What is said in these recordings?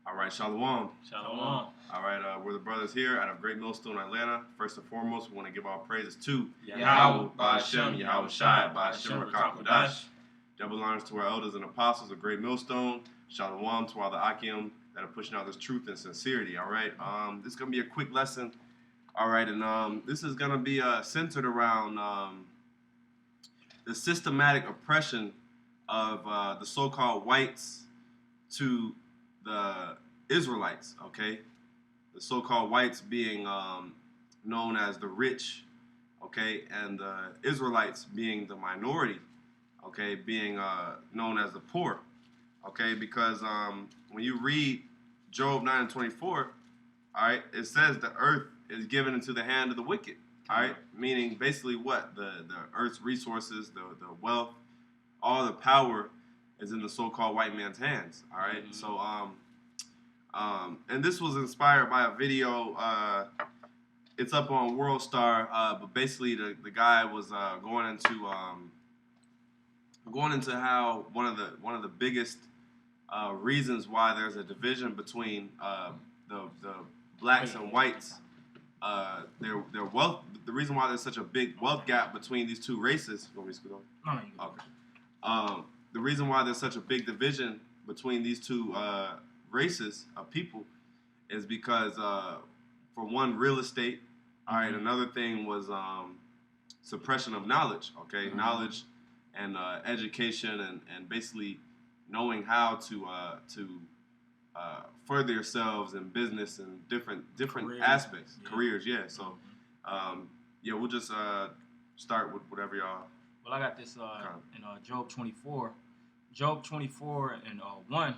All right, Shalom. Shalom. All right, we're the brothers here out of Great Millstone, Atlanta. First and foremost, we want to give our praises to YAHAWAH, BAHASHAM, YAHAWASHI, BAHASHAM, BAHASHAM, Rakakudash. Double honors to our elders and apostles of Great Millstone. Shalom to all the Akim that are pushing out this truth and sincerity. All right, this is gonna be a quick lesson. All right, and this is gonna be centered around the systematic oppression of the so-called whites to the Israelites, okay? The so-called whites being known as the rich, okay? And the Israelites being the minority, okay? Being known as the poor, okay? Because when you read Job 9 and 24, all right, it says the earth is given into the hand of the wicked, all right? Meaning basically what? The earth's resources, the wealth, all the power is in the so-called white man's hands. All right. Mm-hmm. So and this was inspired by a video. It's up on World Star, but basically the guy was going into how one of the biggest reasons why there's a division between the blacks and whites. Their wealth. The reason why there's such a big wealth gap between these two races. You want me to scoot over? No, Okay. The reason why there's such a big division between these two races of people is because, for one, real estate. All right. Another thing was suppression of knowledge. Okay, mm-hmm. Knowledge and education and basically knowing how to further yourselves in business and different careers. Aspects, yeah. Careers. Yeah. So, yeah, we'll just start with whatever y'all. Well, I got this in Job 24. Job 24 and 1.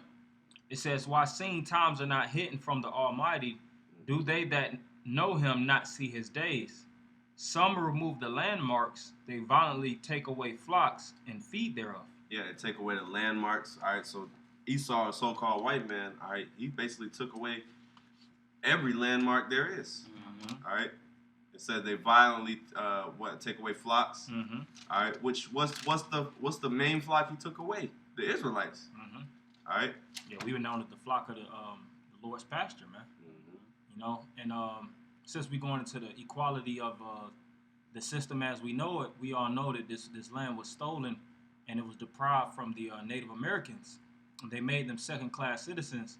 It says, "While seeing times are not hidden from the Almighty, do they that know him not see his days? Some remove the landmarks, they violently take away flocks and feed thereof." Yeah, they take away the landmarks. All right, so Esau, a so-called white man, all right, he basically took away every landmark there is. Mm-hmm. All right. Said they violently take away flocks. Mm-hmm. All right, which what's the main flock he took away? The Israelites. Mm-hmm. All right. Yeah, we were known as the flock of the Lord's pasture, man. Mm-hmm. You know, and since we're going into the equality of the system as we know it, we all know that this land was stolen and it was deprived from the Native Americans. They made them second-class citizens.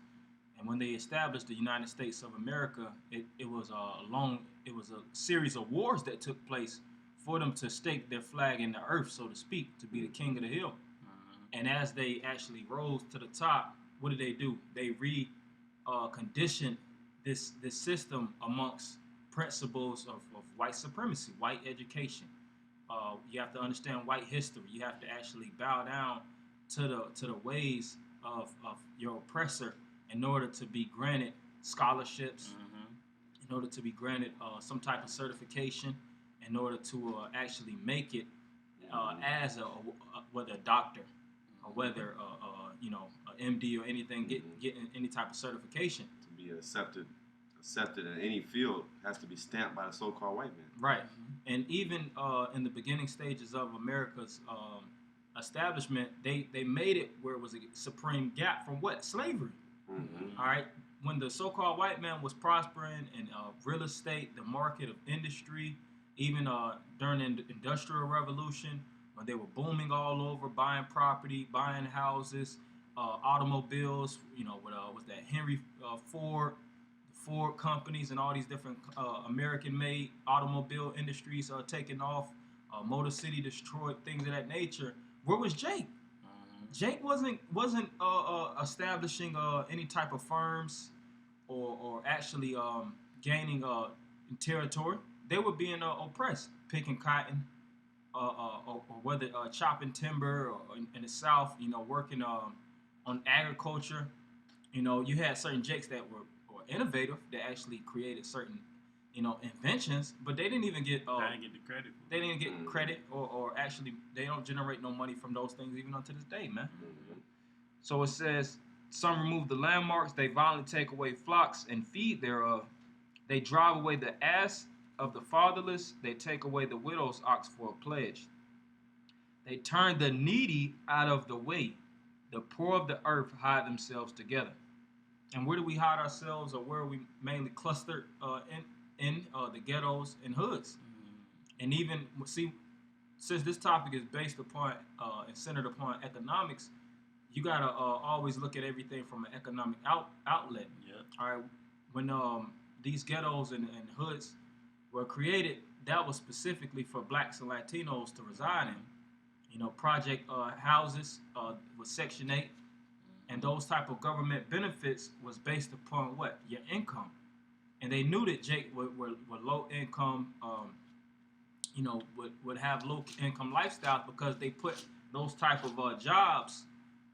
And when they established the United States of America, it was a series of wars that took place for them to stake their flag in the earth, so to speak, to be the king of the hill. Mm-hmm. And as they actually rose to the top, what did they do? They conditioned this system amongst principles of white supremacy, white education. You have to understand white history. You have to actually bow down to the ways of your oppressor in order to be granted scholarships, mm-hmm. in order to be granted some type of certification, in order to actually make it as whether a doctor or whether an MD or anything, getting any type of certification. To be accepted in any field has to be stamped by the so-called white man. Right. Mm-hmm. And even in the beginning stages of America's establishment, they made it where it was a supreme gap from what? Slavery. Mm-hmm. All right. When the so-called white man was prospering in real estate, the market of industry, even during the Industrial Revolution, when they were booming all over, buying property, buying houses, automobiles, with that Henry Ford, Ford companies, and all these different American-made automobile industries taking off, Motor City destroyed, things of that nature. Where was Jake? Jake wasn't establishing any type of firms or actually gaining territory. They were being oppressed, picking cotton, or whether chopping timber or in the South, working on agriculture. You had certain Jakes that were innovative, that actually created certain inventions, but they didn't even get. They didn't get the credit. They didn't get credit, or actually, they don't generate no money from those things even unto this day, man. Mm-hmm. So it says, "Some remove the landmarks; they violently take away flocks and feed thereof. They drive away the ass of the fatherless; they take away the widow's ox for a pledge. They turn the needy out of the way; the poor of the earth hide themselves together." And where do we hide ourselves, or where are we mainly clustered in the ghettos and hoods? And even see, since this topic is based upon and centered upon economics, you gotta always look at everything from an economic outlet. Yeah. All right, when these ghettos and hoods were created, that was specifically for blacks and Latinos to reside in. You know, project houses with Section 8, and those type of government benefits was based upon what? Your income. And they knew that Jake were low income, you know, would have low income lifestyles because they put those type of jobs,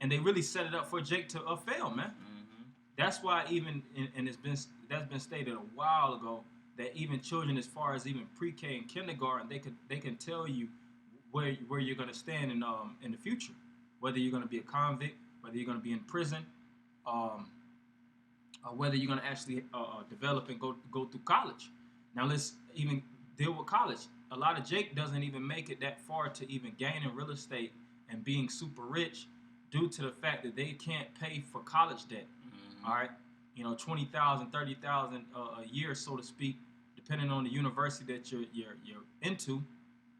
and they really set it up for Jake to fail, man. That's why even and that's been stated a while ago that even children, as far as even pre-K and kindergarten, they can tell you where you're gonna stand in the future, whether you're gonna be a convict, whether you're gonna be in prison, or whether you're gonna actually develop and go through college. Now let's even deal with college. A lot of Jake doesn't even make it that far to even gaining real estate and being super rich due to the fact that they can't pay for college debt. All right, you know, 20,000, 30,000 a year, so to speak, depending on the university that you're into.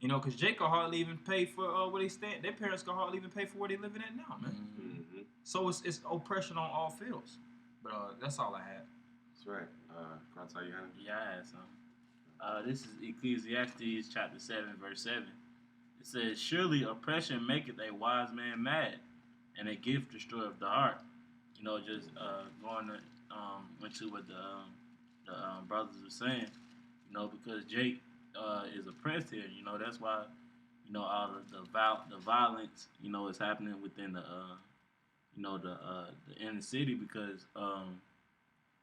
You know, because Jake can hardly even pay for where they stand. Their parents can hardly even pay for where they living at now, man. So it's oppression on all fields. But that's all I had. That's right. Can I tell you, Hannah? Yeah, I had some. This is Ecclesiastes chapter 7, verse 7. It says, "Surely oppression maketh a wise man mad, and a gift destroyeth the heart." You know, just going into what the brothers were saying. You know, because Jake is oppressed here. You know, that's why, you know, all the violence, you know, is happening within the you know, the inner city, because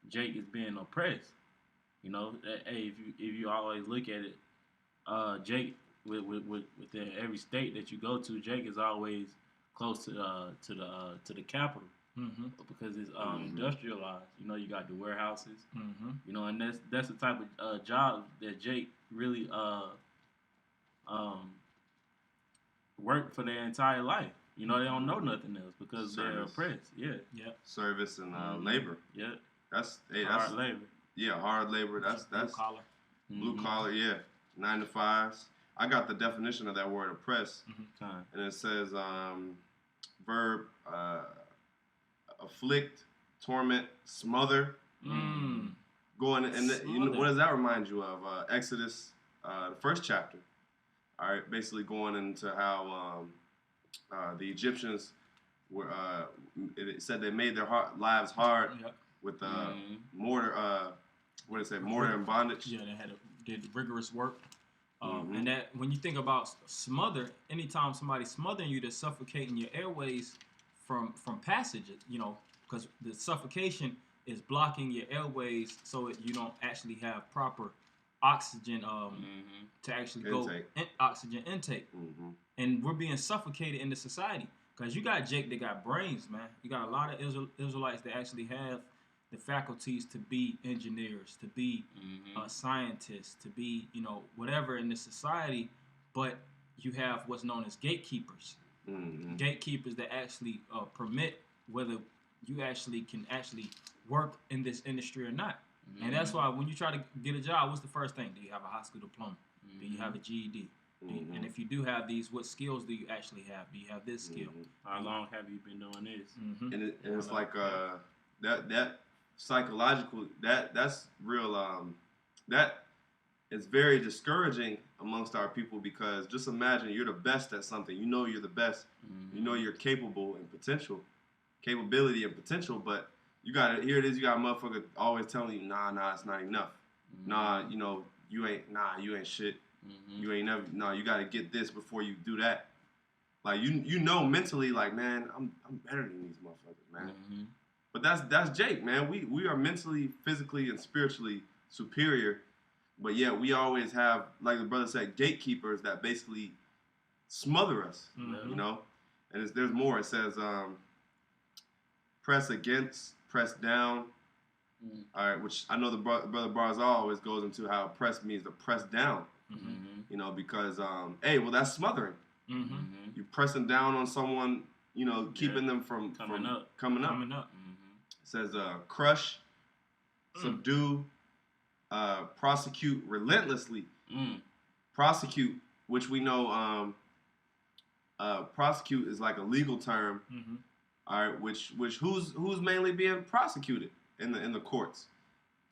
Jake is being oppressed. You know, hey, if you always look at it, Jake within every state that you go to, Jake is always close to the capital. Because it's industrialized. You know, you got the warehouses. You know, and that's the type of job that Jake really worked for their entire life. You know, they don't know nothing else because they're oppressed. Yeah. Service and labor. Yeah. That's hard labor. Yeah, hard labor. That's blue collar. Blue collar. Yeah, 9 to 5s. I got the definition of that word oppress, and it says verb afflict, torment, smother. Going and you know, what does that remind you of? Exodus, the first chapter. All right, basically going into how the Egyptians were. It said they made their lives hard with mortar. What did it say? Mortar and bondage. Yeah, did rigorous work. And that when you think about smother, anytime somebody's smothering you, they're suffocating your airways from passage. You know, because the suffocation is blocking your airways, so that you don't actually have proper oxygen to actually oxygen intake. And we're being suffocated in the society, because you got Jake that got brains, man. You got a lot of Israelites that actually have the faculties to be engineers, to be scientists, to be, you know, whatever in the society, but you have what's known as gatekeepers. Gatekeepers that actually permit whether you actually can actually work in this industry or not. And that's why when you try to get a job, what's the first thing? Do you have a high school diploma? Do you have a GED? And if you do have these, what skills do you actually have? Do you have this skill? How long have you been doing this? And it's like that psychological, that's real, that is very discouraging amongst our people, because just imagine you're the best at something. You know you're the best. You know you're capable and capability and potential, but you got it. Here it is. You got a motherfucker always telling you, nah, it's not enough. Nah, you know, you ain't shit. You ain't never. No, you got to get this before you do that. Like you know mentally, like, man, I'm better than these motherfuckers, man. But that's Jake, man. We are mentally, physically, and spiritually superior, but yet we always have, like the brother said, gatekeepers that basically smother us. You know, and there's more. It says press against, press down. All right, which I know the brother Barzal always goes into how press means to press down. You know, because hey, well, that's smothering. You're pressing down on someone, you know, keeping them from coming up. It says crush, subdue, prosecute relentlessly. Prosecute, which we know prosecute is like a legal term. All right, which who's mainly being prosecuted in the courts.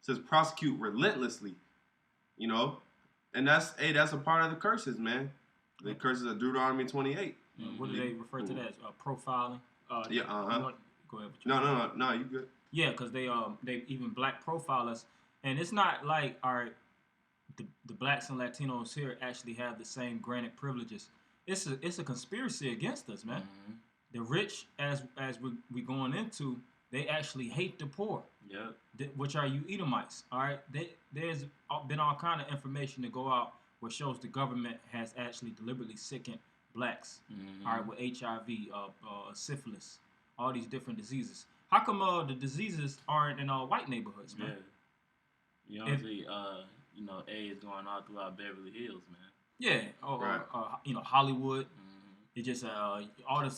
It says prosecute relentlessly, you know, and that's a part of the curses, man. The curses of Deuteronomy 28. What do they refer to that as? Profiling. Yeah. Go ahead. No, you good. Yeah, because they even black profilers, and it's not like the blacks and Latinos here actually have the same granted privileges. It's a conspiracy against us, man. The rich, as we going into, they actually hate the poor. Yeah. Which are you Edomites? All right. There's been all kind of information to go out where shows the government has actually deliberately sickened blacks. All right, with HIV, syphilis, all these different diseases. How come the diseases aren't in white neighborhoods, man? Yeah. You know, you know, AIDS going all throughout Beverly Hills, man. Yeah. Right. You know, Hollywood. It just all the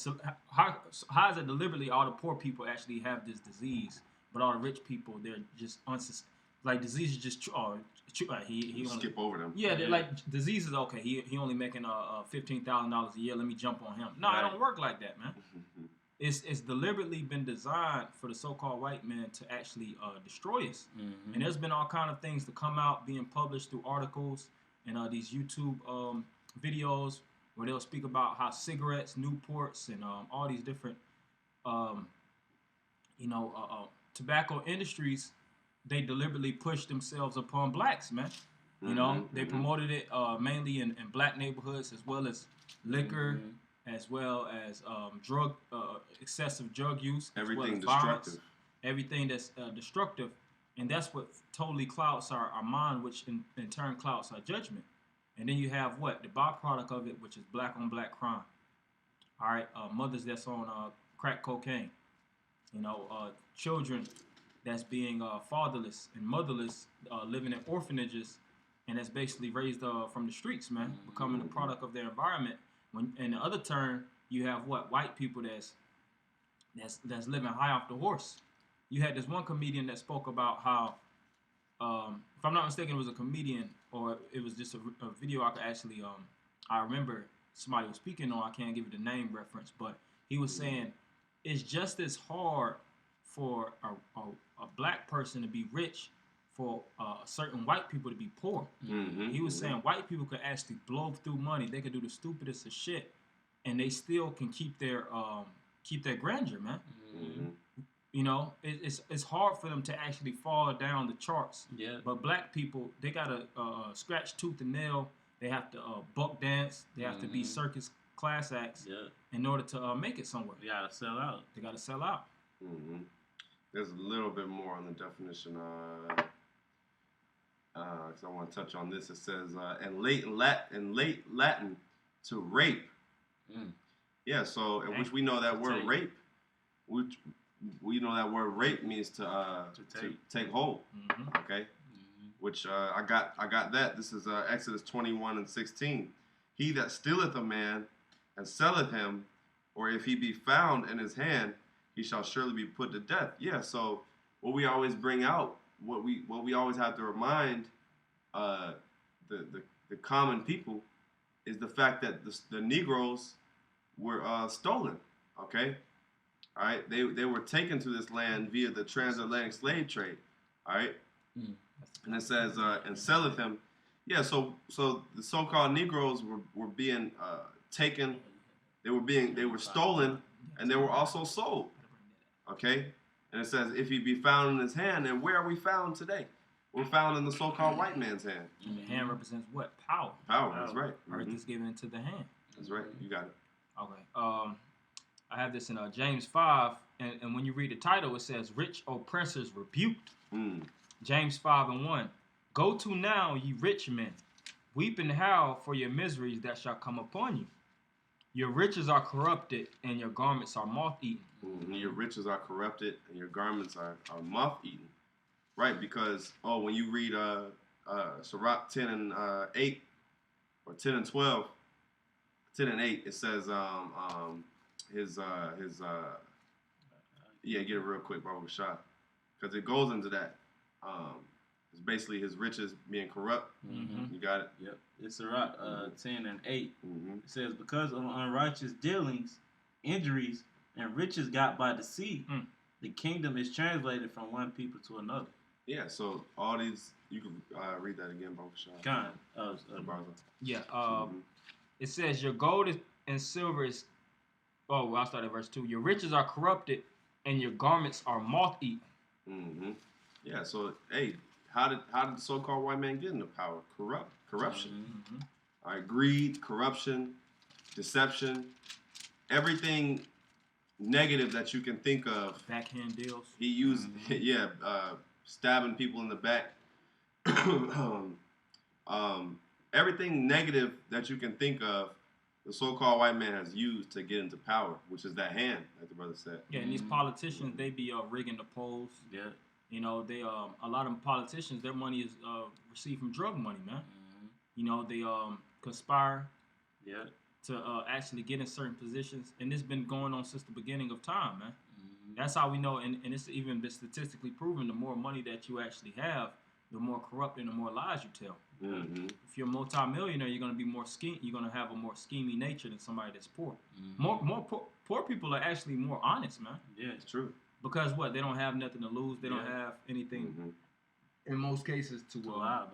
how is it deliberately all the poor people actually have this disease, but all the rich people they're just like diseases just he skip over them. Yeah, they're like diseases. Okay, he only making $15,000 a year. Let me jump on him. No, it don't work like that, man. It's deliberately been designed for the so-called white man to actually destroy us. And there's been all kind of things to come out being published through articles and these YouTube videos where they'll speak about how cigarettes, Newports, and all these different, tobacco industries, they deliberately push themselves upon blacks, man. You know, they promoted it mainly in black neighborhoods as well as liquor, as well as excessive drug use. Everything as well as destructive. Violence, everything that's destructive. And that's what totally clouds our mind, which in turn clouds our judgment. And then you have what? The byproduct of it, which is black on black crime. All right, mothers that's on crack cocaine. You know, children that's being fatherless and motherless, living in orphanages, and that's basically raised from the streets, man, becoming a product of their environment. When in the other turn, you have what? White people that's living high off the horse. You had this one comedian that spoke about how, if I'm not mistaken, it was a comedian or it was just a video I could actually, I remember somebody was speaking on, I can't give you the name reference, but he was saying it's just as hard for a black person to be rich for certain white people to be poor. He was saying white people could actually blow through money. They could do the stupidest of shit, and they still can keep their grandeur, man. You know, it's hard for them to actually fall down the charts. Yeah. But black people, they gotta scratch tooth and nail. They have to buck dance. They have to be circus class acts in order to make it somewhere. They gotta sell out. They gotta sell out. There's a little bit more on the definition. Because I want to touch on this. It says in late Latin to rape. Yeah. So in which we know that word rape, which we know that word rape means to take hold. Okay. Which I got that. This is Exodus 21:16. He that stealeth a man and selleth him, or if he be found in his hand, he shall surely be put to death. Yeah. So what we always bring out, what we always have to remind the common people is the fact that the Negroes were stolen. Okay. All right, they were taken to this land via the transatlantic slave trade. All right, and it says and selleth him. Yeah, so the so-called Negroes were being taken. They were stolen, and they were also sold. Okay, and it says if he be found in his hand, and where are we found today? We're found in the so-called white man's hand. And the hand represents what? Power. Power. That's right. Earth is given into the hand. That's right. You got it. Okay. I have this in James 5, and when you read the title, it says, Rich oppressors rebuked. James 5:1. Go to now, ye rich men, weep and howl for your miseries that shall come upon you. Your riches are corrupted, and your garments are moth-eaten. Your riches are corrupted, and your garments are moth-eaten. Right, because, when you read Sirach 10:8, or 10:12, 10:8, it says, get it real quick, Baba Shah. because it goes into that. It's basically his riches being corrupt. Mm-hmm. You got it? Yep. It's Sirach 10 and 8. Mm-hmm. It says, because of unrighteous dealings, injuries, and riches got by deceit, the kingdom is translated from one people to another. Yeah, so all these, you can read that again, BAHASHAM. Kind. Yeah. It says, your gold and silver is, I'll start at verse 2. Your riches are corrupted, and your garments are moth-eaten. Mm-hmm. Yeah, so, hey, how did the so-called white man get into power? Corruption. Mm-hmm. All right, greed, corruption, deception, everything negative that you can think of. Backhand deals. He used, stabbing people in the back. Everything negative that you can think of, the so-called white man has used to get into power, which is that hand, like the brother said. Yeah, and these politicians, they be rigging the polls. Yeah. You know, they a lot of politicians, their money is received from drug money, man. Mm-hmm. You know, they conspire Yeah. to actually get in certain positions, and it's been going on since the beginning of time, man. Mm-hmm. That's how we know, and it's even been statistically proven, the more money that you actually have, the more corrupt and the more lies you tell. Mm-hmm. If you're a multi-millionaire, you're going to be more you're going to have a more scheming nature than somebody that's poor. Mm-hmm. Poor people are actually more honest, man. Yeah. It's true. Because what? They don't have nothing to lose. They don't have anything, in most cases, to lie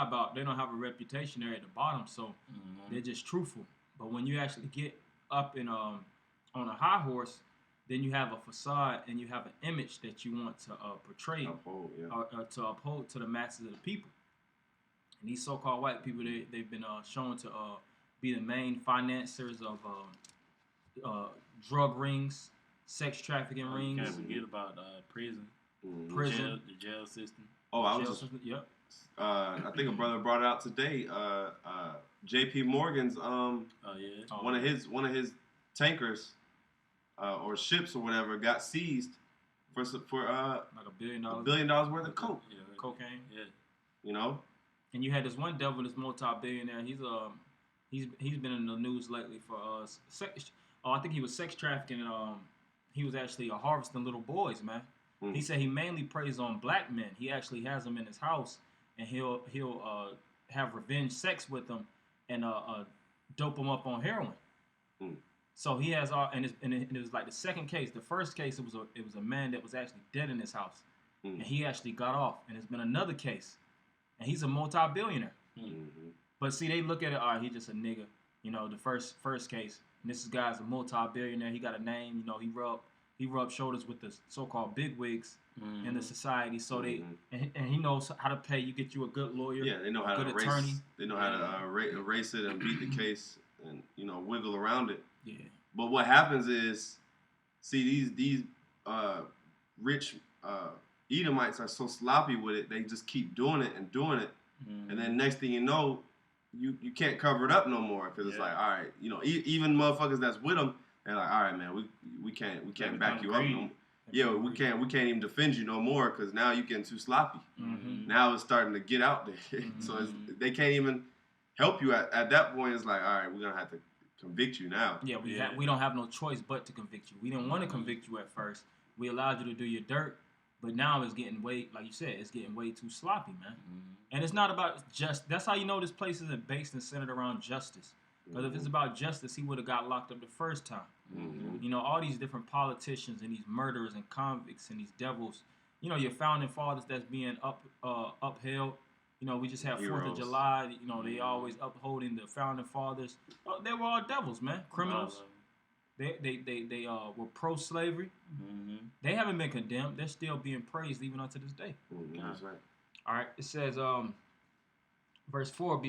about. They don't have a reputation there at the bottom, so they're just truthful. But when you actually get up in on a high horse, then you have a facade and you have an image that you want to portray or to uphold to the masses of the people. And these so-called white people, they've been shown to be the main financiers of drug rings, sex trafficking rings. Can't forget about prison. Mm-hmm. Prison. The jail system. Oh, Yep. I think a brother brought it out today. J.P. Morgan's one of his tankers or ships or whatever got seized for like $1 billion worth of coke. Yeah, Cocaine. Yeah. You know. And you had this one devil, this multi-billionaire. He's been in the news lately for sex. I think he was sex trafficking. And, he was actually harvesting little boys, man. Mm. He said he mainly preys on black men. He actually has them in his house, and he'll have revenge sex with them and dope them up on heroin. Mm. So he has and it was like the second case. The first case, it was a man that was actually dead in his house, and he actually got off. And there's been another case, and he's a multi-billionaire. Mm-hmm. But see, they look at it, he's just a nigga. You know, the first case. And this guy's a multi-billionaire. He got a name. You know, he rubbed shoulders with the so-called bigwigs in the society. So they and he knows how to pay. You get you a good lawyer. Yeah, they know how to attorney. They know how to erase it and beat the case and wiggle around it. Yeah. But what happens is, see these rich Edomites are so sloppy with it. They just keep doing it, and then next thing you know, you can't cover it up no more because it's like, all right, even motherfuckers that's with them, they're like, all right, man, we can't back you up no more. Yeah, we can't even defend you no more because now you're getting too sloppy. Mm-hmm. Now it's starting to get out there, so they can't even help you at that point. It's like, all right, we're gonna have to convict you now. Yeah, we don't have no choice but to convict you. We didn't want to convict you at first. We allowed you to do your dirt, but now it's getting way, like you said, it's getting way too sloppy, man. Mm-hmm. And it's not about that's how you know this place isn't based and centered around justice. Because if it's about justice, he would have got locked up the first time. Mm-hmm. All these different politicians and these murderers and convicts and these devils. Your founding fathers that's being upheld. We just have 4th of July. They always upholding the founding fathers. They were all devils, man. Criminals. They were pro-slavery. Mm-hmm. They haven't been condemned. They're still being praised even unto this day. Mm-hmm. That's right. All right. It says, verse 4,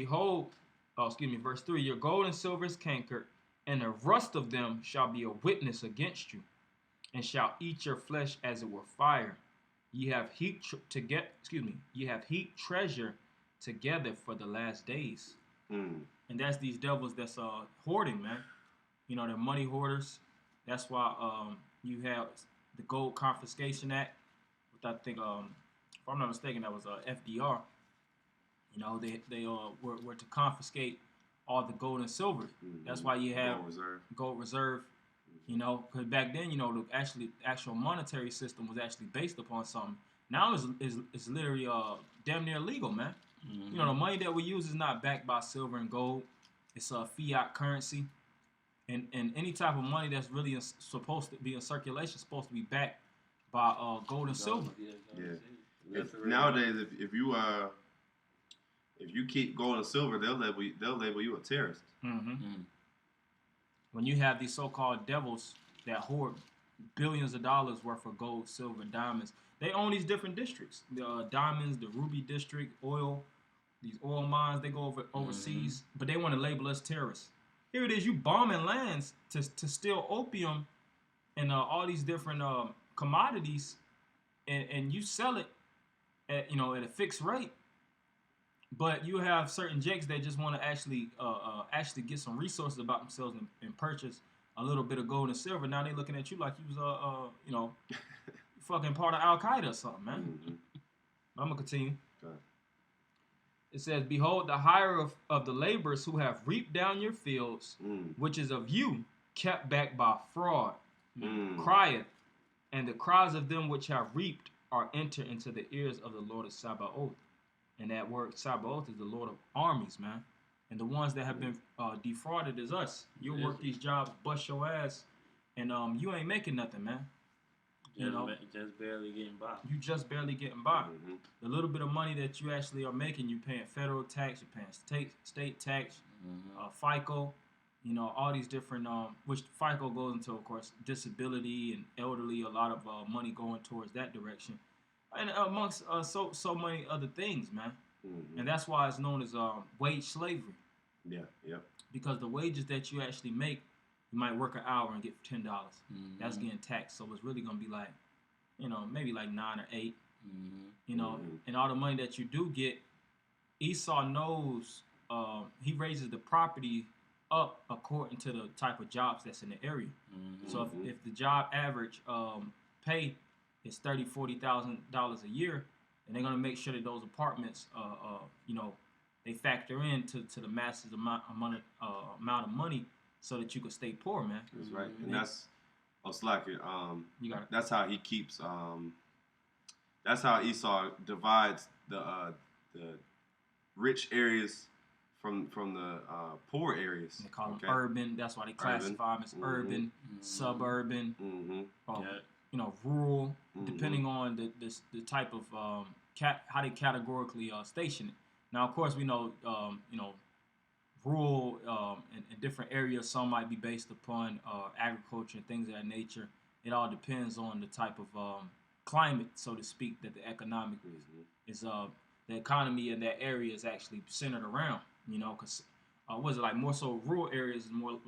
verse 3, your gold and silver is cankered, and the rust of them shall be a witness against you, and shall eat your flesh as it were fire. Ye have heaped treasure together for the last days. Mm. And that's these devils that's hoarding, man. They're money hoarders. That's why you have the Gold Confiscation Act, which I think, if I'm not mistaken, that was FDR. They were to confiscate all the gold and silver. Mm-hmm. That's why you have gold reserve, You know, because back then, you know, the actual monetary system was actually based upon something. Now it's literally damn near illegal, man. Mm-hmm. You know, the money that we use is not backed by silver and gold. It's a fiat currency, and any type of money that's really supposed to be in circulation is supposed to be backed by gold and silver. Yeah. Nowadays, if you keep gold and silver, they'll label you a terrorist. Mm-hmm. Mm. When you have these so-called devils that hoard billions of dollars worth of gold, silver, diamonds, they own these different districts. The diamonds, the ruby district, oil, these oil mines, they go overseas, but they want to label us terrorists. Here it is, you bombing lands to steal opium and all these different commodities, and you sell it at a fixed rate. But you have certain jakes that just want to actually get some resources about themselves and purchase a little bit of gold and silver. Now they looking at you like you was fucking part of Al Qaeda or something, man. Mm-hmm. I'm gonna continue. Okay. It says, "Behold, the hire of the laborers who have reaped down your fields, which is of you, kept back by fraud, crieth, and the cries of them which have reaped are entered into the ears of the Lord of Sabaoth." And that word Sabaoth is the Lord of armies, man. And the ones that have been defrauded is us. You'll work these jobs, bust your ass, and you ain't making nothing, man. Just barely getting by. You just barely getting by. Mm-hmm. The little bit of money that you actually are making, you're paying federal tax, you're paying state tax, FICO, all these different, which FICO goes into, of course, disability and elderly, a lot of money going towards that direction. And amongst so many other things, man. Mm-hmm. And that's why it's known as wage slavery. Yeah, yep. Because the wages that you actually make, you might work an hour and get $10. That's getting taxed. So it's really gonna be like, maybe like 9 or 8. And all the money that you do get, Esau knows he raises the property up according to the type of jobs that's in the area. So if the job average pay is $30,000-$40,000 a year, and they're gonna make sure that those apartments, they factor into the massive amount of money, so that you can stay poor, man. That's right, and that's you got it. That's how he keeps. That's how Esau divides the rich areas from the poor areas. They call them urban. That's why they classify them as urban, suburban. Rural, depending on the type of how they categorically station it. Now, of course, we know rural in different areas. Some might be based upon agriculture and things of that nature. It all depends on the type of climate, so to speak, that the economic is the economy in that area is actually centered around. Because was it like more so rural areas is more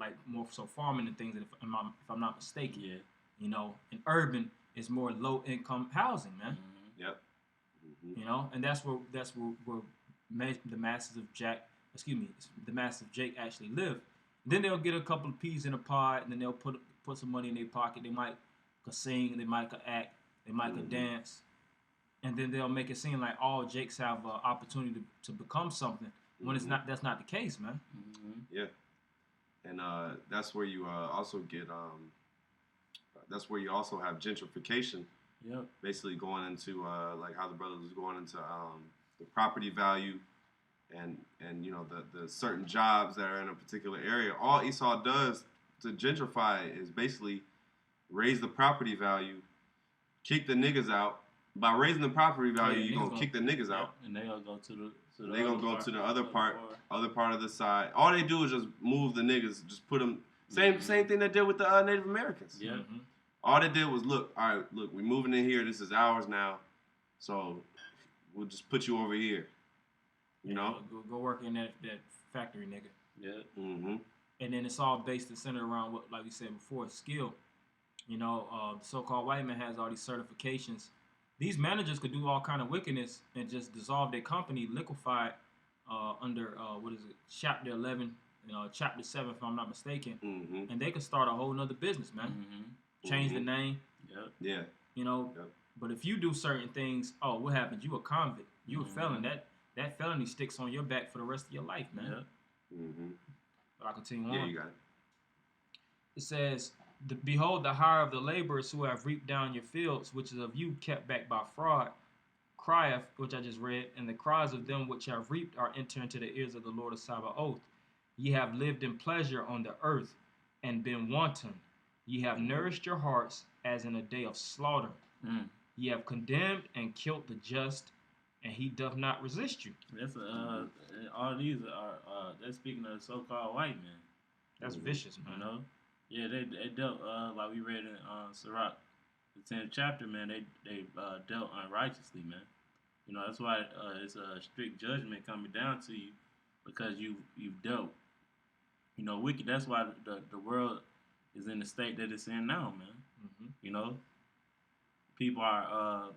so farming and things. If I'm not mistaken. Yeah. And urban is more low income housing, man. Yep. And that's where the masses of Jake actually live. Then they'll get a couple of peas in a pod, and then they'll put some money in their pocket. They might could sing, they might could act, they might could dance, and then they'll make it seem like all Jakes have an opportunity to become something when it's not. That's not the case, man. Yeah, and that's where you also get that's where you also have gentrification. Yep. Basically going into like how the brothers was going into the property value and the certain jobs that are in a particular area. All Esau does to gentrify is basically raise the property value, kick the niggas out. By raising the property value, you're gonna kick the niggas out. And they gonna go to the other part of the side. All they do is just move the niggas, just put them. Same thing they did with the Native Americans. Yeah. All they did was look, we moving in here. This is ours now, so we'll just put you over here. Go work in that factory, nigga. Yeah. And then it's all based and centered around what, like we said before, skill. The so-called white man has all these certifications. These managers could do all kind of wickedness and just dissolve their company, liquefy it under Chapter 11, Chapter 7, if I'm not mistaken, and they could start a whole nother business, man. Change the name. Yeah. But if you do certain things, what happens? You a convict. You a felon. That felony sticks on your back for the rest of your life, man. But I'll continue on. Yeah, you got it. It says, Behold, the hire of the laborers who have reaped down your fields, which is of you kept back by fraud, crieth, which I just read, and the cries of them which have reaped are entering into the ears of the Lord of Sabaoth. Ye have lived in pleasure on the earth, and been wanton. Ye have nourished your hearts as in a day of slaughter. Ye have condemned and killed the just, and he doth not resist you. That's all these are they're speaking of the so-called white man. That's vicious, man. You know, yeah, they dealt like we read in Sirach, the 10th chapter, man. They dealt unrighteously, man. You know, that's why it's a strict judgment coming down to you, because you've dealt, you know, wicked. That's why the world is in the state that it's in now, man. You know, people are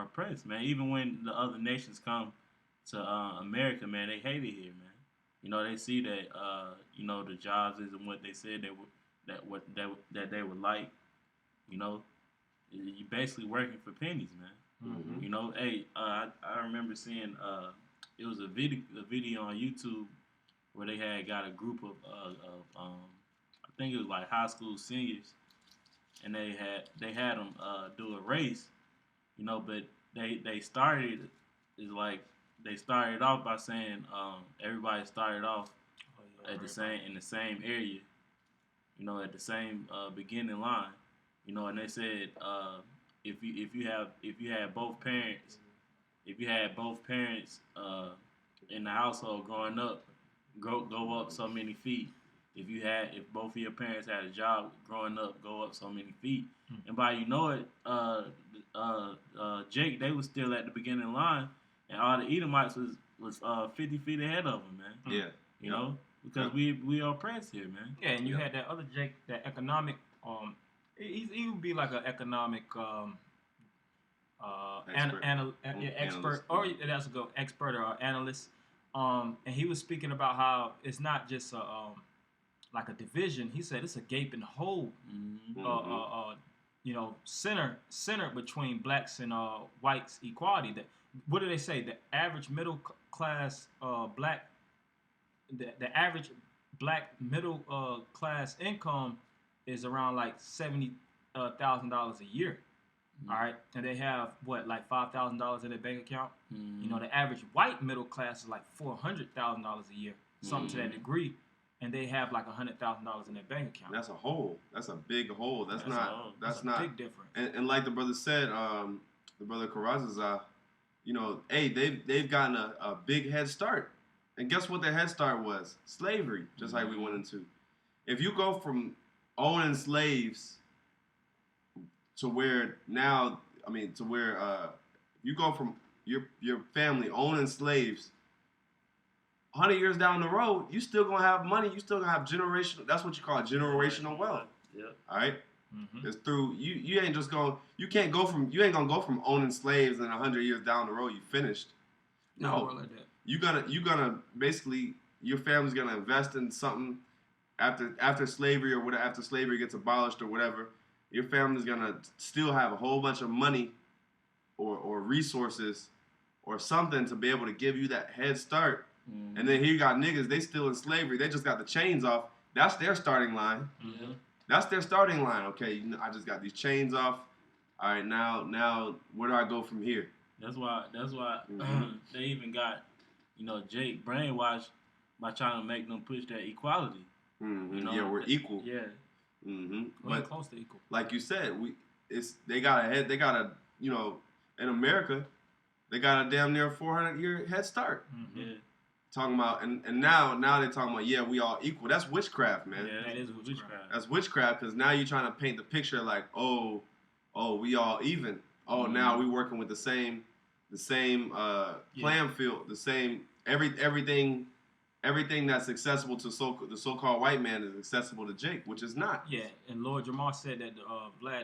oppressed, man. Even when the other nations come to America, man, they hate it here, man. You know, they see that you know, the jobs isn't what they said they would that they would like. You know, you basically working for pennies, man. You know, hey, I remember seeing it was a video on YouTube where they had got a group of I think it was like high school seniors, and they had them do a race, you know, but they started off by saying everybody started off in the same area, you know, at the same beginning line, you know, and they said if you had both parents in the household growing up, go up so many feet. If both of your parents had a job growing up, go up so many feet. And by you know it, Jake, they was still at the beginning line, and all the Edomites was 50 feet ahead of them, man. Yeah. You know, because we are oppressed here, man. Yeah, and you had that other Jake, that economic, he would be like an economic expert, or that's a good expert or analyst. And he was speaking about how it's not just like a division. He said it's a gaping hole, you know, center between blacks and whites equality. That, what do they say? The average middle class black, the average black middle class income is around like $70,000 a year. All right, and they have what, like $5,000 in their bank account. You know, the average white middle class is like $400,000 a year, something to that degree, and they have like $100,000 in their bank account. That's a hole. That's a big hole. That's not a big difference. And like the brother said, the brother Karazazah, you know, hey, they've gotten a big head start, and guess what? Their head start was slavery, just like we went into. If you go from owning slaves to where now, I mean, to where you go from your family owning slaves, 100 years down the road, you still gonna have money. You still gonna have generational. That's what you call generational wealth. Yeah. All right. It's through you ain't just going. You ain't gonna go from owning slaves and 100 years down the road you finished. No, like that. You gonna basically, your family's gonna invest in something after slavery or whatever, after slavery gets abolished or whatever. Your family's gonna still have a whole bunch of money or resources or something to be able to give you that head start. And then here you got niggas, they still in slavery. They just got the chains off. That's their starting line. That's their starting line. Okay, I just got these chains off. All right, now where do I go from here? That's why they even got, you know, Jake brainwashed by trying to make them push that equality. You know, yeah, we're equal. Yeah. We're close to equal. Like you said, they got a you know, in America, they got a damn near 400-year head start. Yeah. Talking about and now they're talking about, yeah, we all equal. That's witchcraft, man. Yeah, that is witchcraft. That's witchcraft, because now you're trying to paint the picture like, oh, we all even. Oh, now we working with the same playing field, the same everything that's accessible to the so-called white man is accessible to Jake, which is not. Yeah, and Lord Jamar said that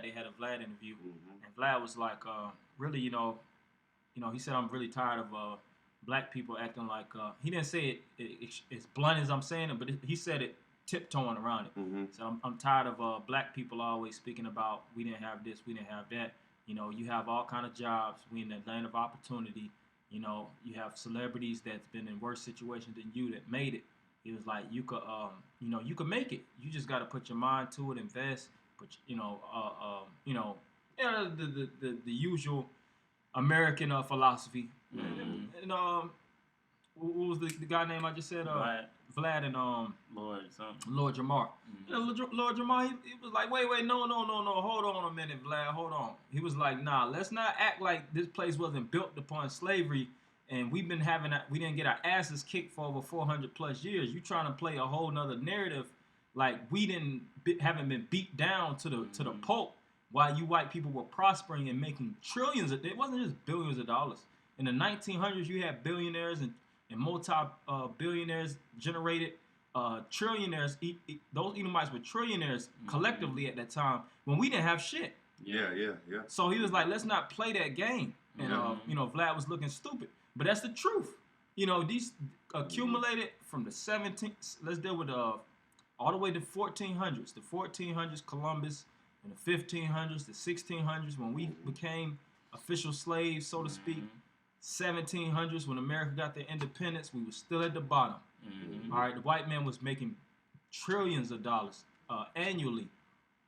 they had a Vlad interview, and Vlad was like, really, you know, he said, I'm really tired of black people acting like, he didn't say it as blunt as I'm saying it, but he said it tiptoeing around it. So I'm tired of black people always speaking about, we didn't have this, we didn't have that. You know, you have all kind of jobs. We in the land of opportunity. You know, you have celebrities that's been in worse situations than you that made it. He was like, you could make it. You just got to put your mind to it, invest, the usual American philosophy. Mm-hmm. And what was the guy name I just said? Vlad and Lord Jamar. Mm-hmm. Lord Jamar, he was like, wait, no, hold on a minute, Vlad, hold on. He was like, nah, let's not act like this place wasn't built upon slavery, and we didn't get our asses kicked for over 400 plus years. You trying to play a whole nother narrative, like we haven't been beat down to the pulp, while you white people were prospering and making trillions. It wasn't just billions of dollars. In the 1900s, you had billionaires and multi-billionaires generated trillionaires. Those Edomites were trillionaires collectively at that time when we didn't have shit. Yeah. So he was like, let's not play that game. And, Vlad was looking stupid. But that's the truth. These accumulated from the 17th, let's deal with all the way to 1400s. The 1400s, Columbus, and the 1500s, the 1600s, when we became official slaves, so to speak. 1700s, when America got their independence, we were still at the bottom. Mm-hmm. All right, the white man was making trillions of dollars annually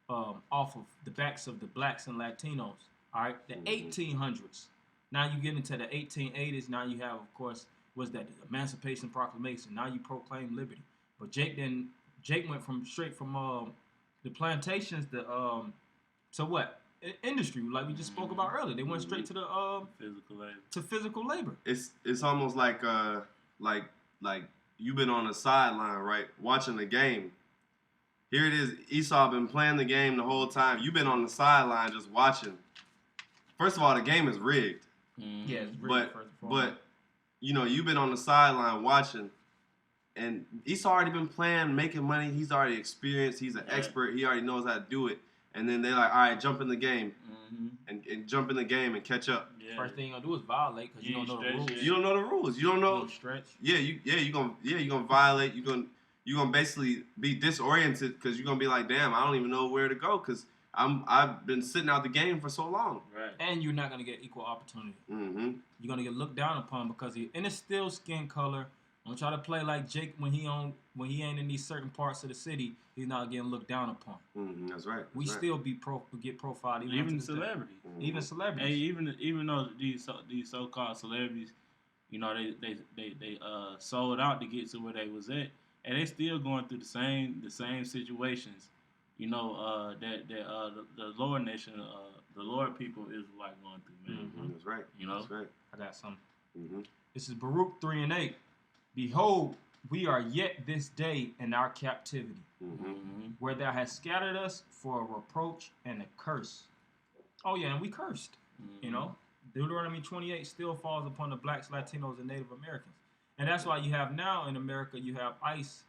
off of the backs of the blacks and Latinos. All right, the 1800s. Now you get into the 1880s. Now you have, of course, was that the Emancipation Proclamation. Now you proclaim liberty. But Jake went straight from the plantations to what? Industry, like we just spoke about earlier. They went straight to the physical labor. It's almost like you've been on the sideline, right, watching the game. Here it is. Esau been playing the game the whole time. You've been on the sideline just watching. First of all, the game is rigged. Yeah, it's rigged. But you've been on the sideline watching, and Esau already been playing, making money. He's already experienced. He's an expert. He already knows how to do it. And then they're like, all right, jump in the game, and jump in the game and catch up. Yeah. First thing you're gonna do is violate because you don't know the rules. You don't know the rules. You don't know. Stretch. You're gonna violate. You're gonna basically be disoriented because you're gonna be like, damn, I don't even know where to go because I've been sitting out the game for so long. Right. And you're not gonna get equal opportunity. Mm-hmm. You're gonna get looked down upon because it's still skin color. Don't try to play like Jake when he ain't in these certain parts of the city. He's not getting looked down upon. Mm-hmm. That's right. We still get profiled even celebrities. Mm-hmm. Even celebrities. And even though these so-called celebrities, they sold out to get to where they was at, and they still going through the same situations. That the lower nation, the lower people is like going through, man. Mm-hmm. That's right. That's right. I got some. Mm-hmm. This is Baruch 3:8. Behold, we are yet this day in our captivity, where thou hast scattered us for a reproach and a curse. Oh yeah, and we cursed. Deuteronomy 28 still falls upon the blacks, Latinos, and Native Americans. And that's why you have now in America, you have ICE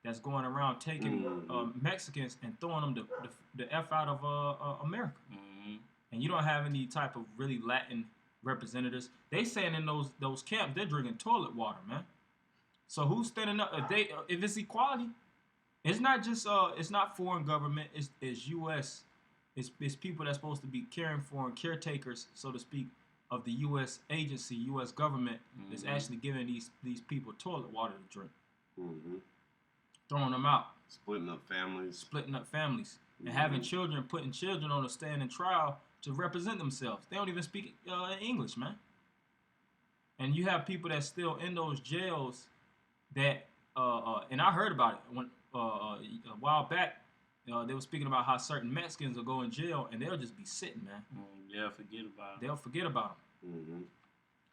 that's going around taking Mexicans and throwing them the F out of America. And you don't have any type of really Latin representatives. They saying in those camps, they're drinking toilet water, man. So who's standing up? If it's equality, it's not just it's not foreign government. It's U.S. It's people that's supposed to be caring for and caretakers, so to speak, of the U.S. agency, U.S. government that's actually giving these people toilet water to drink, throwing them out, splitting up families, and having children, putting children on a stand in trial to represent themselves. They don't even speak English, man. And you have people that's still in those jails. That and I heard about it when a while back. They were speaking about how certain Mexicans will go in jail and they'll just be sitting, man. They'll forget about them. They'll forget about them.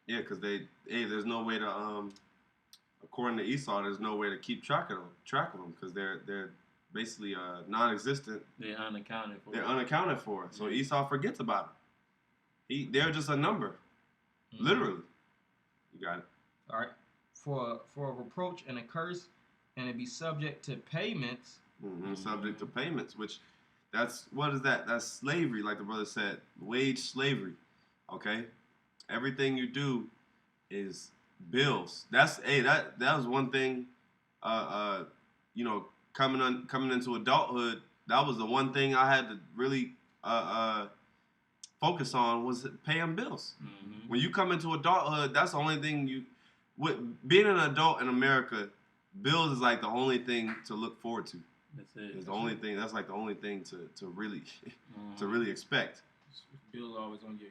Yeah, because there's no way to according to Esau, there's no way to keep track of them because they're basically non-existent. They're unaccounted for. So Esau forgets about them. They're just a number, literally. You got it. All right. For a reproach and a curse, and it be subject to payments. Subject to payments, which what is that? That's slavery, like the brother said, wage slavery. Okay, everything you do is bills. That was one thing. Coming into adulthood, that was the one thing I had to really focus on was paying bills. When you come into adulthood, that's the only thing being an adult in America bills is like the only thing to look forward to. That's it. It's the only thing. That's like the only thing to really to really expect. Bills always on your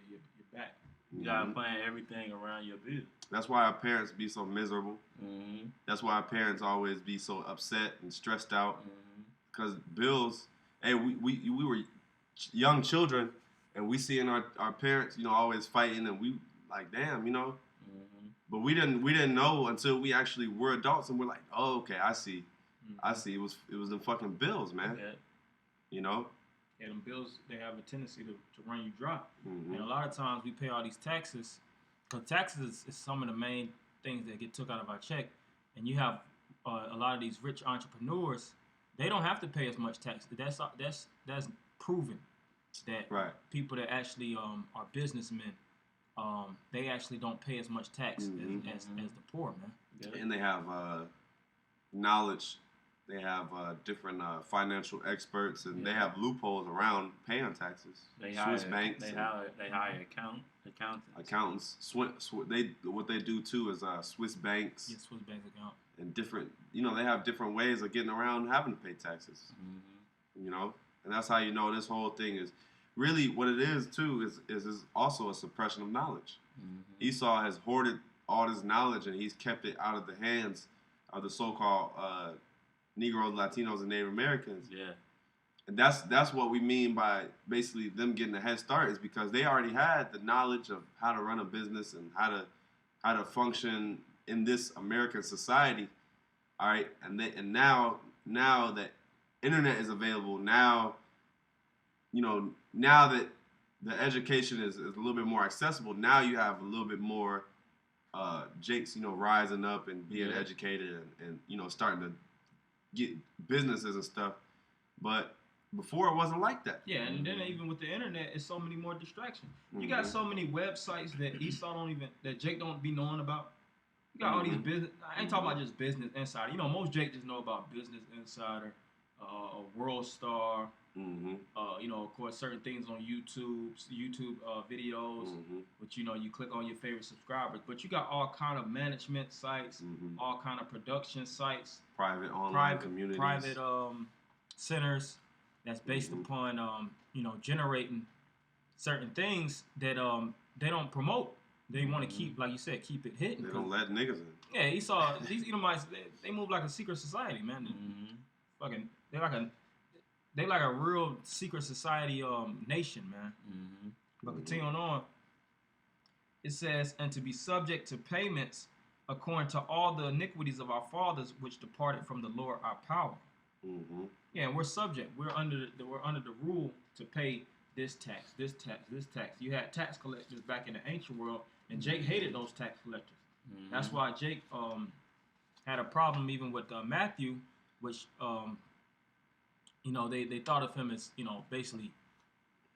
back. You gotta plan everything around your bill. That's why our parents be so miserable. Mm-hmm. That's why our parents always be so upset and stressed out. Mm-hmm. Because bills. Hey, we were young children, and we seeing our parents, always fighting, and we like, damn, Mm-hmm. But we didn't know until we actually were adults, and we're like, oh, okay, I see. I see. It was the fucking bills, man. Yeah. Yeah, them bills, they have a tendency to run you dry. Mm-hmm. And a lot of times we pay all these taxes, because taxes is some of the main things that get took out of our check. And you have a lot of these rich entrepreneurs, they don't have to pay as much tax. That's proven that Right. people that actually are businessmen, they actually don't pay as much tax as the poor, man. Yeah. And they have knowledge. They have different financial experts, and they have loopholes around paying taxes. They Swiss hire, banks, They hire accountants. What they do too is Swiss banks Yeah, Swiss bank account. and different. They have different ways of getting around having to pay taxes. Mm-hmm. And that's how you know this whole thing is really what it is too. Is also a suppression of knowledge. Mm-hmm. Esau has hoarded all this knowledge, and he's kept it out of the hands of the so-called Negroes, Latinos, and Native Americans. Yeah. And that's what we mean by basically them getting a head start, is because they already had the knowledge of how to run a business and how to function in this American society. All right, and now that internet is available, now that the education is a little bit more accessible, now you have a little bit more Jakes, rising up and being educated and starting to get businesses and stuff. But before it wasn't like that. Yeah, and then even with the internet, it's so many more distractions. You got so many websites that Esau that Jake don't be knowing about. You got all these business. I ain't talking about just Business Insider. Most Jake just know about Business Insider, World Star. Of course, certain things on YouTube videos, which you click on your favorite subscribers. But you got all kind of management sites, all kind of production sites, private online communities, private centers that's based upon generating certain things that they don't promote. They want to keep, like you said, keep it hidden. They don't let niggas in. Yeah, Esau. These Edomites, they move like a secret society, man. Fucking, they like a real secret society nation, man. But continuing on, it says, and to be subject to payments according to all the iniquities of our fathers, which departed from the Lord our power. Yeah, and we're subject. We're under the rule to pay this tax, this tax, this tax. You had tax collectors back in the ancient world, and Jake hated those tax collectors. That's why Jake had a problem even with Matthew, which they thought of him as basically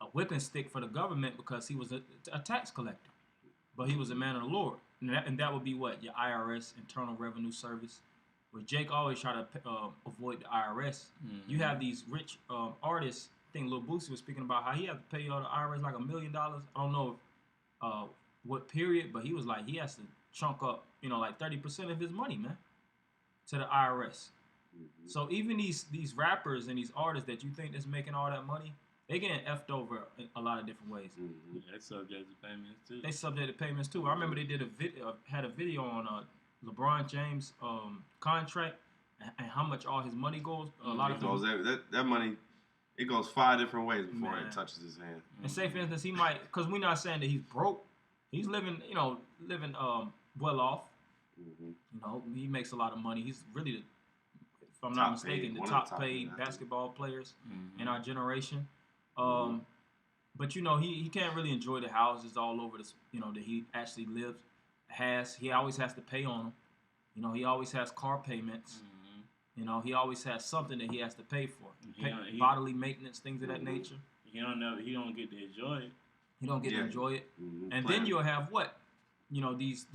a whipping stick for the government because he was a tax collector, but he was a man of the Lord, and that would be what your IRS, Internal Revenue Service. Where Jake always try to avoid the IRS. You have these rich artists. I think Lil Boosie was speaking about how he had to pay the IRS like $1 million. I don't know what period, but he was like he has to chunk up like 30% of his money, man, to the IRS. So even these rappers and these artists that you think that's making all that money, they getting effed over in a lot of different ways. They subject to payments too. They subject to payments too. I remember they did had a video on LeBron James contract and how much all his money goes. A lot of that money, it goes 5 different ways before it touches his hand. And say for instance, he might, because we're not saying that he's broke. He's living well off. He makes a lot of money. He's really, if I'm not mistaken, the top paid basketball players in our generation. But he can't really enjoy the houses all over this. That he actually lives. He always has to pay on them. He always has car payments. He always has something that he has to pay for. Bodily maintenance, things of that nature. He don't get to enjoy it. He don't get to enjoy it. And then you'll have what? These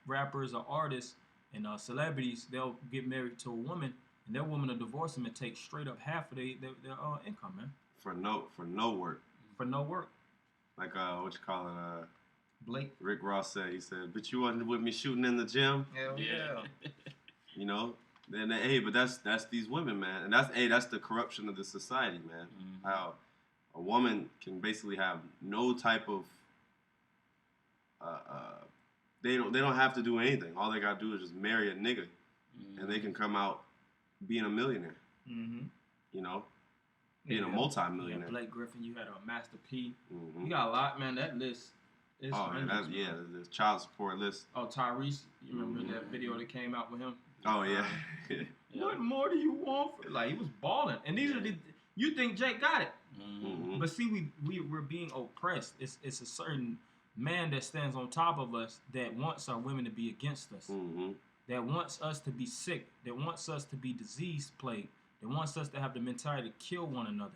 rappers or artists and celebrities, they'll get married to a woman, and their woman will divorce them and take straight up half of their income, man. For no work. For no work. Like what you call it? Blake. Rick Ross said, he said, "But you wasn't with me shooting in the gym." Hell yeah. And hey, but that's these women, man, and that's the corruption of the society, man. Mm-hmm. How a woman can basically have no type of they don't have to do anything. All they gotta do is just marry a nigga, and they can come out being a millionaire. Mm-hmm. You know, being a multi-millionaire. Yeah, Blake Griffin, you had a Master P. Mm-hmm. You got a lot, man. That list is the child support list. Oh, Tyrese, you remember that video that came out with him? Oh yeah. What more do you want? Like, he was balling, and these are the. You think Jake got it? Mm-hmm. But see, we're being oppressed. It's a certain man that stands on top of us that wants our women to be against us. Mm-hmm. That wants us to be sick. That wants us to be disease plagued. That wants us to have the mentality to kill one another,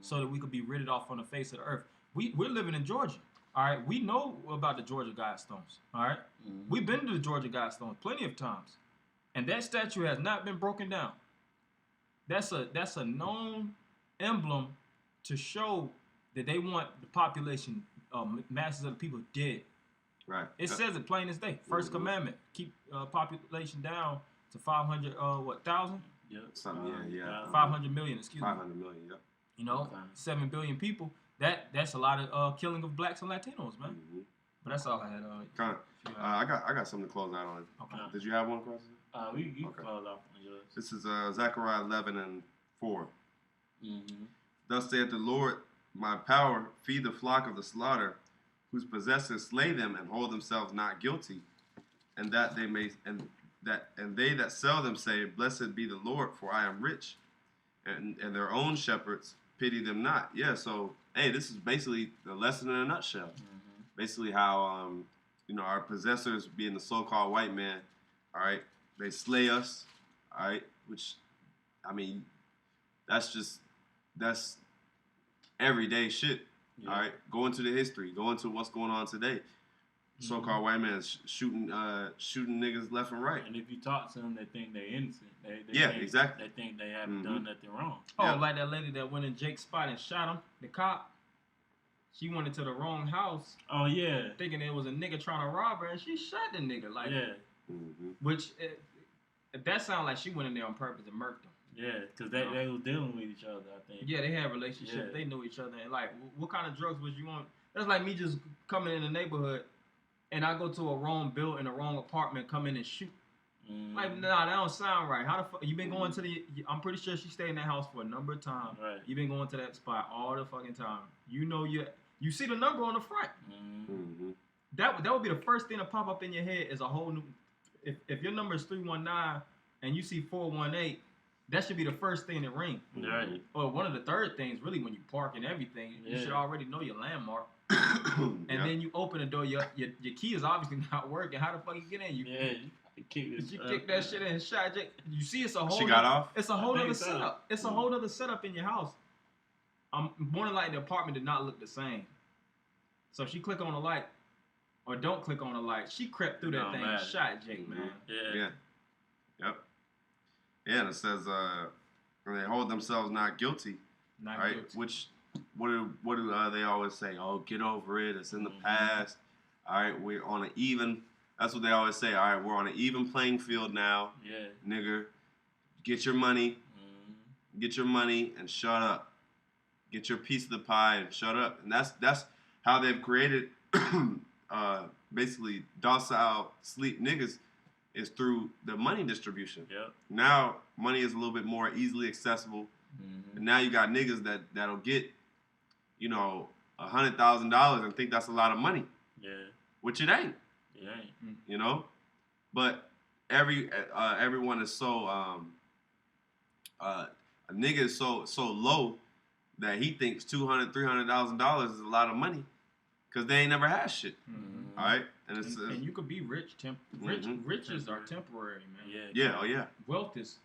so that we could be ridded off on the face of the earth. We're living in Georgia. All right, we know about the Georgia Guidestones. All right, we've been to the Georgia Guidestones plenty of times, and that statue has not been broken down. That's a known emblem to show that they want the population, masses of the people dead. Right. It says it plain as day. First commandment: keep population down to 500,000. Yep. Something. Yeah. 500 million. Excuse me. 500 million. Yep. You know, 7 billion people. That's a lot of killing of blacks and Latinos, man. Mm-hmm. But that's all I had. I got something to close out on. Okay. Did you have one question? You can close off on yours. This is Zechariah 11:4. Mm-hmm. Thus saith the Lord, my power, feed the flock of the slaughter, whose possessors slay them and hold themselves not guilty, and that they may and they that sell them say, blessed be the Lord, for I am rich, and their own shepherds pity them not. Yeah, so hey, this is basically the lesson in a nutshell. Mm-hmm. Basically how our possessors, being the so-called white man, all right, they slay us, all right, which I mean that's everyday shit. Yeah. All right, go into the history, go into what's going on today. So-called white man shooting niggas left and right. And if you talk to them, they think they're innocent. Exactly. They think they haven't done nothing wrong. Oh, like that lady that went in Jake's spot and shot him, the cop. She went into the wrong house. Oh yeah. Thinking it was a nigga trying to rob her, and she shot the nigga. Like, which that sounds like she went in there on purpose and murked him. Yeah, because they was dealing with each other, I think. Yeah, they had a relationship. Yeah. They knew each other. And like, what kind of drugs was you on? That's like me just coming in the neighborhood, and I go to a wrong building, a wrong apartment, come in and shoot. Like, nah, that don't sound right. How the fuck? You been going to I'm pretty sure she stayed in that house for a number of times. Right. You been going to that spot all the fucking time. You know you see the number on the front. That would be the first thing to pop up in your head is a whole new. If your number is 319 and you see 418, that should be the first thing that ring. Right. Or one of the third things, really, when you park and everything, you should already know your landmark. And then you open the door, your key is obviously not working. How the fuck you get in? You kick that shit in and shot Jake. You see, it's a whole. She got off. It's a whole other setup. It's a whole other setup in your house. More than likely, the apartment did not look the same. So if she click on the light, or don't click on the light, she crept through that thing and shot Jake, man. Yeah. Yep. Yeah, and it says they hold themselves not guilty. Not right? guilty. Which what do they always say? Oh, get over it. It's in the past. All right, we're on an even. That's what they always say. All right, we're on an even playing field now. Yeah. Nigga, get your money. Get your money and shut up. Get your piece of the pie and shut up. And that's how they've created basically docile sleep niggas is through the money distribution. Yep. Now money is a little bit more easily accessible. And now you got niggas that'll get, $100,000 and think that's a lot of money. Yeah. Which it ain't. It ain't. You know? But everyone is so a nigga is so low that he thinks $200,000, $300,000 is a lot of money. Cause they ain't never had shit. All right? And you could be rich. Riches are temporary, man. Yeah. Oh yeah. Wealth is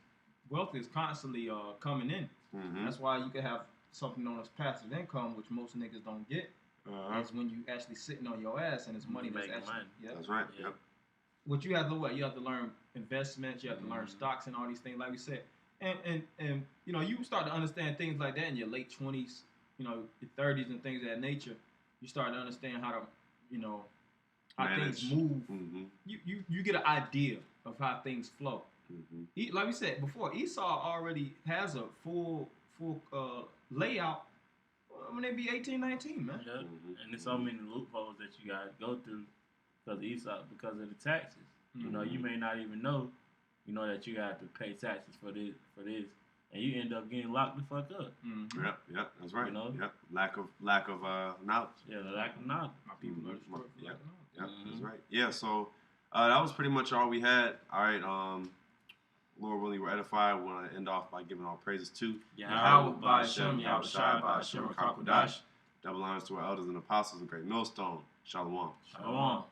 constantly coming in. That's why you can have something known as passive income, which most niggas don't get. That's when you actually sitting on your ass and it's money that's actually money. Yep. That's right. Yep. What you have to you have to learn investments. You have to learn stocks and all these things, like we said. And you start to understand things like that in your late 20s, your 30s and things of that nature. You start to understand how to, how manage. things move. You get an idea of how things flow. Like we said before, Esau already has a full layout. When they be 18, 19, man. Yeah. And there's so many loopholes that you gotta go through because of the taxes. You know, you may not even know, that you got to pay taxes for this, and you end up getting locked the fuck up. Yep, that's right. You know? Yep, lack of knowledge. Yeah, the lack of knowledge. My people are destroyed for lack of knowledge. Yep, that's right. Yeah, so that was pretty much all we had. All right, Lord willing, we're edified. We want to end off by giving all praises to YAHAWAH, BAHASHAM, YAHAWASHI, BAHASHAM, Double honors to our elders and apostles, a great millstone. Shalom. Shalom.